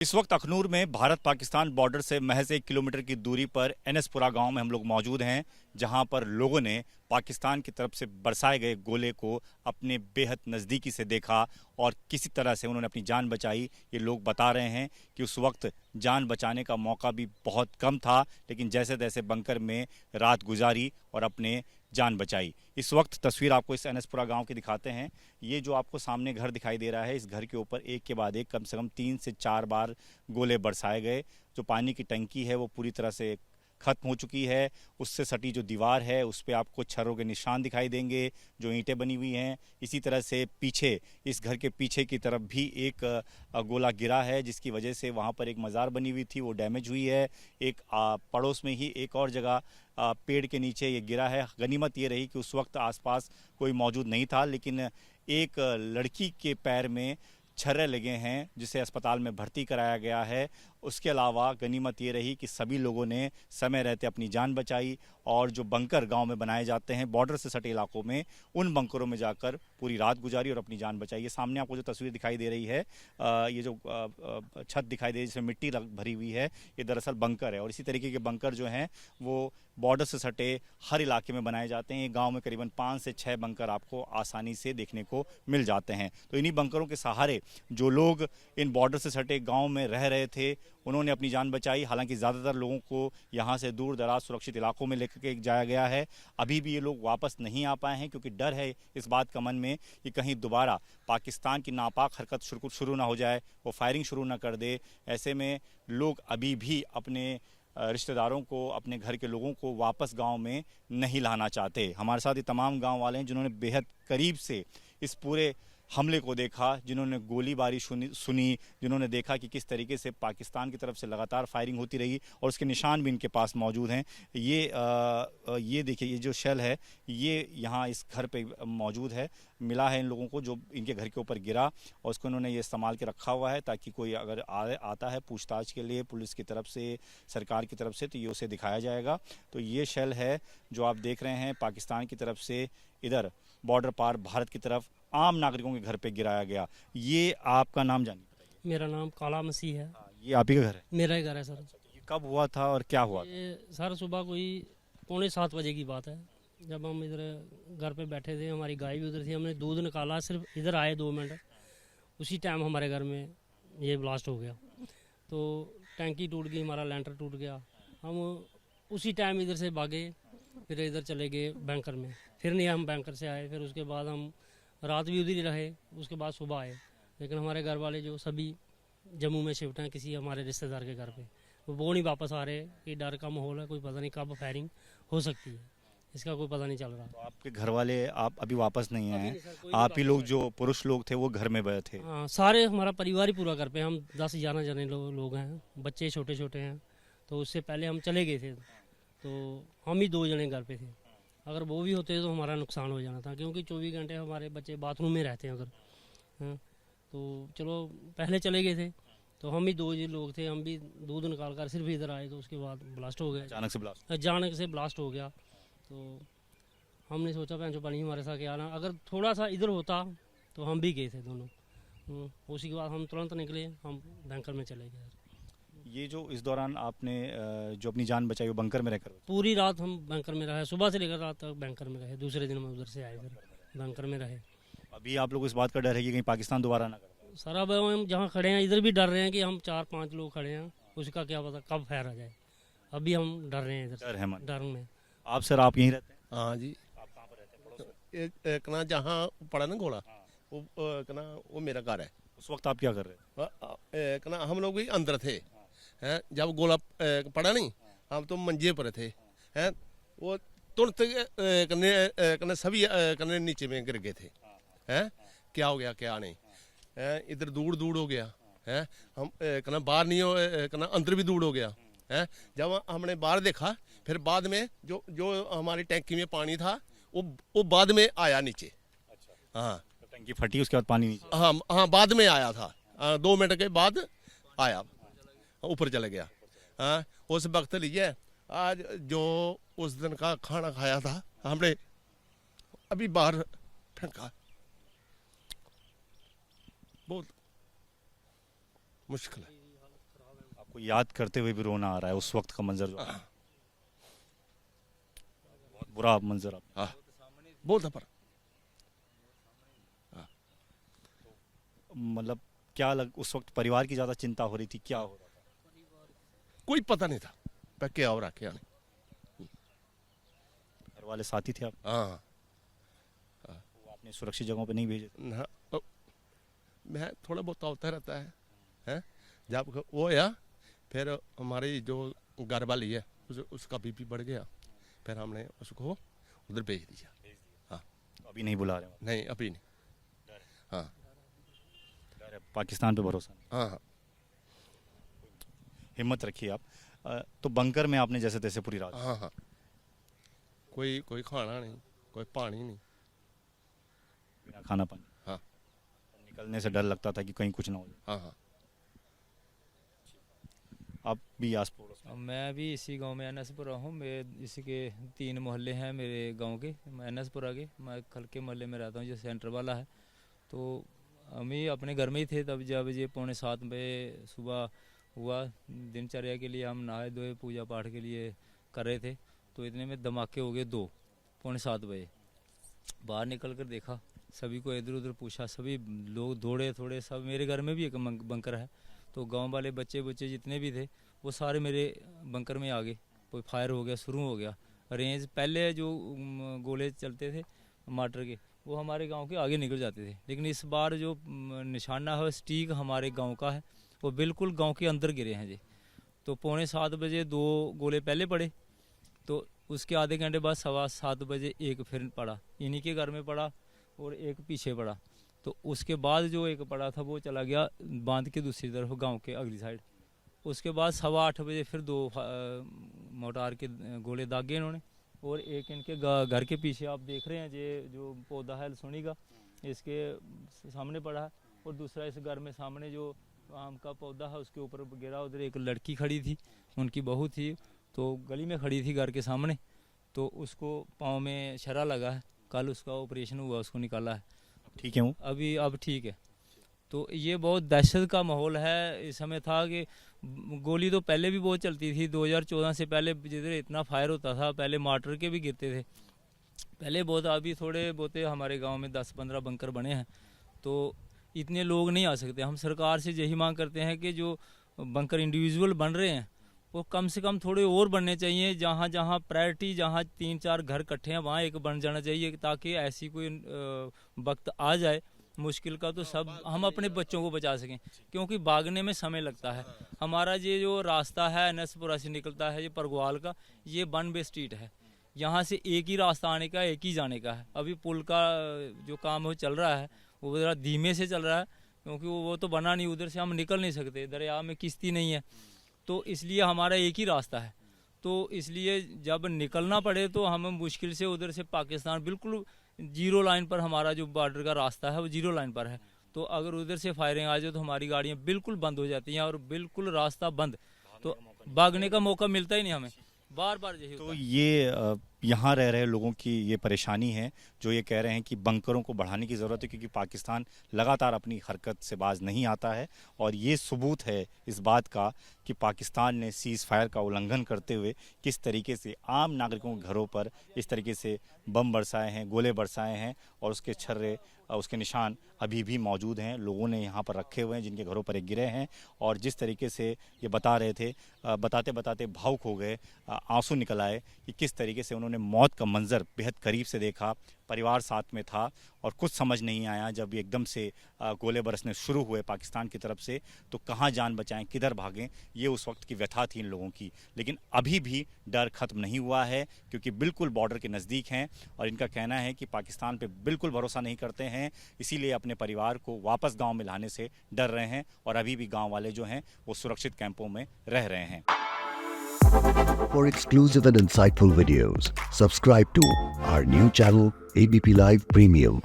इस वक्त अखनूर में भारत पाकिस्तान बॉर्डर से महज 1 किलोमीटर की दूरी पर एनएसपुरा गांव में हम लोग मौजूद हैं, जहां पर लोगों ने पाकिस्तान की तरफ से बरसाए गए गोले को अपने बेहद नज़दीकी से देखा और किसी तरह से उन्होंने अपनी जान बचाई। ये लोग बता रहे हैं कि उस वक्त जान बचाने का मौका भी बहुत कम था, लेकिन जैसे तैसे बंकर में रात गुजारी और अपने जान बचाई। इस वक्त तस्वीर आपको इस एनएसपुरा गांव की दिखाते हैं। ये जो आपको सामने घर दिखाई दे रहा है, इस घर के ऊपर एक के बाद एक कम से कम 3 से 4 बार गोले बरसाए गए। जो पानी की टंकी है वो पूरी तरह से खत्म हो चुकी है। उससे सटी जो दीवार है उस पे आपको छर्रों के निशान दिखाई देंगे, जो ईंटें बनी हुई हैं। इसी तरह से पीछे, इस घर के पीछे की तरफ भी एक गोला गिरा है, जिसकी वजह से वहाँ पर एक मज़ार बनी हुई थी, वो डैमेज हुई है। एक पड़ोस में ही एक और जगह पेड़ के नीचे ये गिरा है। गनीमत ये रही कि उस वक्त आसपास कोई मौजूद नहीं था, लेकिन एक लड़की के पैर में छर्रे लगे हैं, जिसे अस्पताल में भर्ती कराया गया है। उसके अलावा गनीमत ये रही कि सभी लोगों ने समय रहते अपनी जान बचाई और जो बंकर गांव में बनाए जाते हैं बॉर्डर से सटे इलाकों में, उन बंकरों में जाकर पूरी रात गुजारी और अपनी जान बचाई। ये सामने आपको जो तस्वीर दिखाई दे रही है, ये जो छत दिखाई दे रही है जिसमें मिट्टी भरी हुई है, ये दरअसल बंकर है। और इसी तरीके के बंकर जो हैं वो बॉर्डर से सटे हर इलाके में बनाए जाते हैं। गांव में करीबन 5 से 6 बंकर आपको आसानी से देखने को मिल जाते हैं। तो इन्हीं बंकरों के सहारे जो लोग इन बॉर्डर से सटे गांव में रह रहे थे, उन्होंने अपनी जान बचाई। हालांकि ज़्यादातर लोगों को यहां से दूर दराज सुरक्षित इलाकों में लेकर के जाया गया है। अभी भी ये लोग वापस नहीं आ पाए हैं, क्योंकि डर है इस बात का मन में कि कहीं दोबारा पाकिस्तान की नापाक हरकत शुरू ना हो जाए, वो फायरिंग शुरू ना कर दे। ऐसे में लोग अभी भी अपने रिश्तेदारों को, अपने घर के लोगों को वापस गांव में नहीं लाना चाहते। हमारे साथ ये तमाम गांव वाले हैं जिन्होंने बेहद करीब से इस पूरे हमले को देखा, जिन्होंने गोलीबारी सुनी, जिन्होंने देखा कि किस तरीके से पाकिस्तान की तरफ से लगातार फायरिंग होती रही और उसके निशान भी इनके पास मौजूद हैं। ये देखिए, ये जो शेल है ये यहाँ इस घर पे मौजूद है, मिला है इन लोगों को, जो इनके घर के ऊपर गिरा, और उसको इन्होंने ये इस्तेमाल के रखा हुआ है ताकि कोई अगर आता है पूछताछ के लिए पुलिस की तरफ से, सरकार की तरफ से, तो ये उसे दिखाया जाएगा। तो ये शेल है जो आप देख रहे हैं पाकिस्तान की तरफ से इधर बॉर्डर पार भारत की तरफ आम नागरिकों के घर पे गिराया गया। ये आपका नाम जानिए, बताइए। मेरा नाम काला मसीह है। ये आप ही का घर है? मेरा ही घर है सर। ये कब हुआ था और क्या हुआ? ये सर सुबह कोई 6:45 की बात है, जब हम इधर घर पे बैठे थे, हमारी गाय भी उधर थी, हमने दूध निकाला, सिर्फ इधर आए 2 मिनट, उसी टाइम हमारे घर में ये ब्लास्ट हो गया। तो टैंकी टूट गई, हमारा लेंटर टूट गया। हम उसी टाइम इधर से भागे, फिर इधर चले गए बैंकर में। फिर नहीं, हम बैंकर से आए, फिर उसके बाद हम रात भी उधर ही रहे, उसके बाद सुबह आए। लेकिन हमारे घर वाले जो सभी जम्मू में शिफ्ट हैं किसी हमारे रिश्तेदार के घर पे, वो नहीं वापस आ रहे कि डर का माहौल है, कोई पता नहीं कब फायरिंग हो सकती है, इसका कोई पता नहीं चल रहा। तो आपके घर वाले आप अभी वापस नहीं आए? आप ही लोग, जो पुरुष लोग थे, वो घर में बैठे थे? हाँ, सारे हमारा परिवार ही पूरा घर पे, हम 10-11 जने लोग हैं, बच्चे छोटे छोटे हैं। तो उससे पहले हम चले गए थे, तो हम ही 2 जने घर पे थे। अगर वो भी होते तो हमारा नुकसान हो जाना था, क्योंकि 24 घंटे हमारे बच्चे बाथरूम में रहते हैं उधर। हाँ, तो चलो पहले चले गए थे, तो हम ही 2 लोग थे, हम भी दूध निकाल कर सिर्फ इधर आए, तो उसके बाद ब्लास्ट हो गया। अचानक से ब्लास्ट हो गया। तो हमने सोचा भैंस पानी हमारे साथ क्या ना, अगर थोड़ा सा इधर होता तो हम भी गए थे दोनों। उसी के बाद हम तुरंत निकले, हम बैंकर में चले गए। ये जो इस दौरान आपने जो अपनी जान बचाई वो बंकर में रहकर? पूरी रात हम बैंकर में रहे, सुबह से लेकर रात तक बैंकर में रहे। दूसरे दिन हम उधर से आए, फिर बैंकर में रहे। अभी आप लोग इस बात का डर है कि कहीं पाकिस्तान दोबारा ना करे? सर अब हम जहाँ खड़े हैं इधर भी डर रहे हैं कि हम 4-5 लोग खड़े हैं, उसका क्या पता कब फैर आ जाए। अभी हम डर रहे हैं इधर, डर है मन? डर में। आप सर, आप यहीं रहते हैं? हाँ जी। आप कहाँ पर रहते हैं? पड़ोस में? एक ना जहाँ पड़ा ना गोला, वो मेरा घर है। उस वक्त आप क्या कर रहे थे? हम लोग भी अंदर थे, हैं, जब गोला पड़ा नहीं, हम तो मंजे पर थे, हैं, वो तुरंत कने सभी कने नीचे में गिर गए थे। हैं, क्या हो गया क्या नहीं, इधर दूर दूर हो गया है, हम कना बाहर नहीं हो, कना अंदर भी दूर हो गया है। जब हमने बाहर देखा, फिर बाद में जो हमारी टैंकी में पानी था वो बाद में आया नीचे। हाँ, तो टंकी फटी, उसके बाद पानी नीचे? हाँ हाँ, बाद में आया था, 2 मिनट के बाद आया, ऊपर चले गया। हाँ, उस वक्त लिए आज जो उस दिन का खाना खाया था हमने अभी बाहर फेंका, बहुत मुश्किल है। आपको याद करते हुए भी रोना आ रहा है उस वक्त का मंजर जो हाँ। बहुत बुरा मंजर आप हाँ बहुत है पर मतलब क्या उस वक्त परिवार की ज्यादा चिंता हो रही थी, क्या हो रहा था? कोई पता नहीं था पर क्या हो रहा क्या नहीं। घर वाले साथी थे आप? हाँ वो आपने सुरक्षित जगहों पे नहीं भेजे थे? ना मैं थोड़ा बहुत होता रहता है जब वो आया फिर हमारी जो घर वाली है उसका बीपी बढ़ गया, फिर हमने उसको उधर भेज दिया। हाँ अभी नहीं बुला रहे हो? नहीं अभी नहीं। हाँ डर है, पाकिस्तान पे भरोसा नहीं। हाँ हाँ हिम्मत रखिए आप। तो बंकर में आपने जैसे तैसे पूरी रात हाँ हाँ कोई खाना नहीं, कोई पानी नहीं। बिना खाना पानी? हाँ निकलने से डर लगता था कि कहीं कुछ ना हो जाए। हाँ हाँ आप भी आस पड़ोस में? मैं भी इसी गांव में एनएसपुरा हूँ। मेरे इसी के 3 मोहल्ले हैं मेरे गांव के, मैं एनएसपुरा के, मैं खल के मोहल्ले में रहता हूँ जो सेंटर वाला है। तो हम ही अपने घर में ही थे तब जब ये 6:45 बजे सुबह हुआ। दिनचर्या के लिए हम नहाए धोए पूजा पाठ के लिए कर रहे थे तो इतने में धमाके हो गए 2 6:45 बजे। बाहर निकल कर देखा, सभी को इधर उधर पूछा, सभी लोग दौड़े थोड़े। सब मेरे घर में भी एक बंकर है तो गांव वाले बच्चे जितने भी थे वो सारे मेरे बंकर में आ गए। कोई फायर हो गया, शुरू हो गया। रेंज पहले जो गोले चलते थे टमाटर के वो हमारे गांव के आगे निकल जाते थे, लेकिन इस बार जो निशाना है स्टीक हमारे गांव का है वो बिल्कुल गांव के अंदर गिरे हैं जी। तो 6:45 बजे 2 गोले पहले पड़े, तो उसके आधे घंटे बाद 7:15 बजे एक फिर पड़ा, इन्हीं के घर में पड़ा और एक पीछे पड़ा। तो उसके बाद जो एक पड़ा था वो चला गया बांध के दूसरी तरफ गांव के अगली साइड। उसके बाद 8:15 बजे फिर 2 मोटार के गोले दागे इन्होंने, और एक इनके घर के पीछे आप देख रहे हैं ये जो पौधा है लसुनी का इसके सामने पड़ा है, और दूसरा इस घर में सामने जो आम का पौधा है उसके ऊपर गिरा। उधर एक लड़की खड़ी थी, उनकी बहू थी, तो गली में खड़ी थी घर के सामने, तो उसको पाँव में शरा लगा है। कल उसका ऑपरेशन हुआ, उसको निकाला है। ठीक है वो अभी अब ठीक है। तो ये बहुत दहशत का माहौल है इस समय था कि गोली तो पहले भी बहुत चलती थी 2014 से पहले, जिधर इतना फायर होता था पहले मार्टर के भी गिरते थे पहले बहुत। अभी थोड़े बहुत हमारे गांव में 10-15 बंकर बने हैं तो इतने लोग नहीं आ सकते। हम सरकार से यही मांग करते हैं कि जो बंकर इंडिविजुअल बन रहे हैं वो कम से कम थोड़े और बनने चाहिए। जहाँ जहाँ प्रायोरिटी, जहाँ 3-4 घर इकट्ठे हैं वहाँ एक बन जाना चाहिए, ताकि ऐसी कोई वक्त आ जाए मुश्किल का तो सब हम अपने बच्चों को बचा सकें, क्योंकि भागने में समय लगता है। हमारा ये जो रास्ता है एनएसपुरा से निकलता है ये परगवाल का, ये 1 वे स्ट्रीट है। यहाँ से एक ही रास्ता आने का, एक ही जाने का है। अभी पुल का जो काम वो चल रहा है वो ज़रा धीमे से चल रहा है, क्योंकि वो तो बना नहीं, उधर से हम निकल नहीं सकते, दरिया में किश्ती नहीं है, तो इसलिए हमारा एक ही रास्ता है। तो इसलिए जब निकलना पड़े तो हम मुश्किल से उधर से पाकिस्तान बिल्कुल 0 लाइन पर, हमारा जो बॉर्डर का रास्ता है वो 0 लाइन पर है। तो अगर उधर से फायरिंग आ जाए तो हमारी गाड़ियाँ बिल्कुल बंद हो जाती हैं और बिल्कुल रास्ता बंद, तो भागने का मौका मिलता ही नहीं हमें। बार बार यही तो होता है। ये यहाँ रह रहे लोगों की ये परेशानी है जो ये कह रहे हैं कि बंकरों को बढ़ाने की ज़रूरत है, क्योंकि पाकिस्तान लगातार अपनी हरकत से बाज नहीं आता है। और ये सबूत है इस बात का कि पाकिस्तान ने सीज़ फायर का उल्लंघन करते हुए किस तरीके से आम नागरिकों के घरों पर इस तरीके से बम बरसाए हैं, गोले बरसाए हैं, और उसके छर्रे, उसके निशान अभी भी मौजूद हैं। लोगों ने यहाँ पर रखे हुए हैं जिनके घरों पर ये गिरे हैं। और जिस तरीके से ये बता रहे थे, बताते बताते भावुक हो गए, आंसू निकल आए कि किस तरीके से उन्होंने मौत का मंजर बेहद करीब से देखा। परिवार साथ में था और कुछ समझ नहीं आया जब एकदम से गोले बरसने शुरू हुए पाकिस्तान की तरफ से, तो कहाँ जान बचाएं, किधर भागें, ये उस वक्त की व्यथा थी इन लोगों की। लेकिन अभी भी डर खत्म नहीं हुआ है, क्योंकि बिल्कुल बॉर्डर के नज़दीक हैं और इनका कहना है कि पाकिस्तान पे बिल्कुल भरोसा नहीं करते हैं, इसीलिए अपने परिवार को वापस गाँव में लाने से डर रहे हैं। और अभी भी गाँव वाले जो हैं वो सुरक्षित कैंपों में रह रहे हैं। For exclusive and insightful videos, subscribe to our new channel ABP Live Premium.